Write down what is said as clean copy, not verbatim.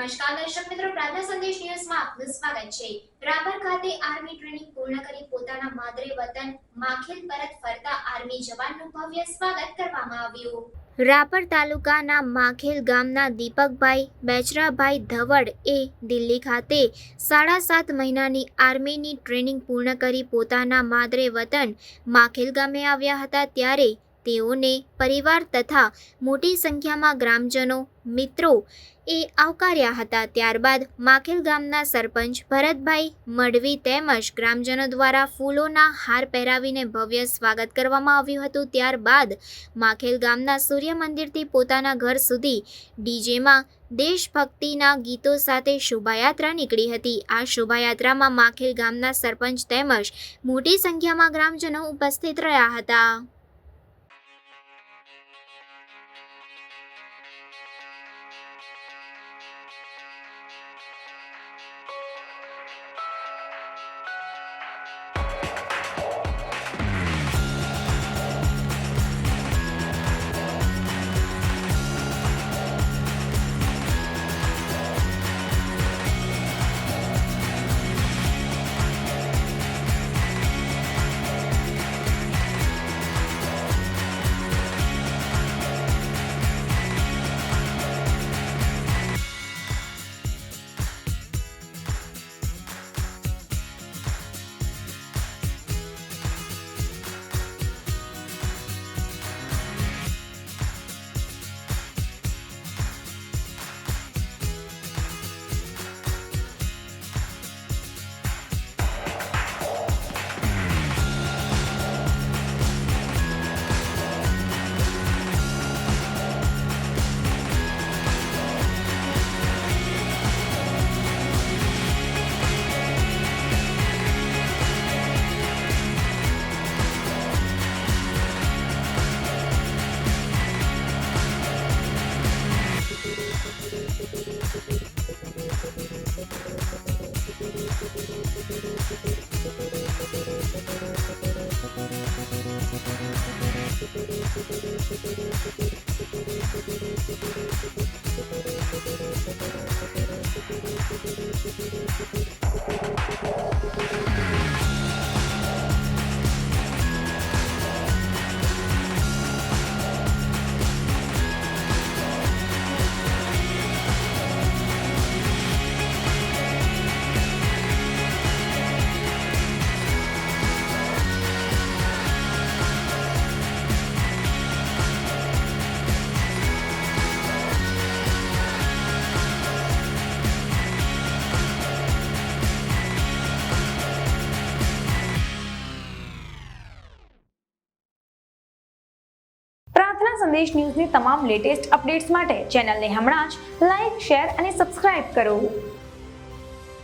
નમસ્કાર દર્શક મિત્રો, પ્રાર્થના સંદેશ ન્યૂઝમાં આપનું સ્વાગત છે। રાપર ખાતે આર્મી ટ્રેનિંગ પૂર્ણ કરી પોતાના માદરે વતન માખેલ પરત ફરતા આર્મી જવાનનું ભવ્ય સ્વાગત કરવામાં આવ્યું। રાપર તાલુકાના માખેલ ગામના દીપકભાઈ બેચરાભાઈ ધવડ એ દિલ્હી ખાતે 7.5 મહિનાની આર્મીની ટ્રેનિંગ પૂર્ણ કરી પોતાના માદરે વતન માખેલ ગામે આવ્યા હતા। ત્યારે તેઓને પરિવાર તથા મોટી સંખ્યામાં ગ્રામજનો મિત્રો એ આવકાર્યા હતા। ત્યારબાદ માખેલ ગામના સરપંચ ભરતભાઈ મઢવી તેમજ ગ્રામજનો દ્વારા ફૂલોના હાર પહેરાવીને ભવ્ય સ્વાગત કરવામાં આવ્યું હતું। ત્યારબાદ માખેલ ગામના સૂર્ય મંદિરથી પોતાના ઘર સુધી ડીજેમાં દેશભક્તિના ગીતો સાથે શોભાયાત્રા નીકળી હતી। આ શોભાયાત્રામાં માખેલ ગામના સરપંચ તેમજ મોટી સંખ્યામાં ગ્રામજનો ઉપસ્થિત રહ્યા હતા। પ્રાર્થના સંદેશ ન્યૂઝની તમામ લેટેસ્ટ અપડેટ્સ માટે ચેનલને હમણાં જ લાઈક, શેર અને સબસ્ક્રાઇબ કરો।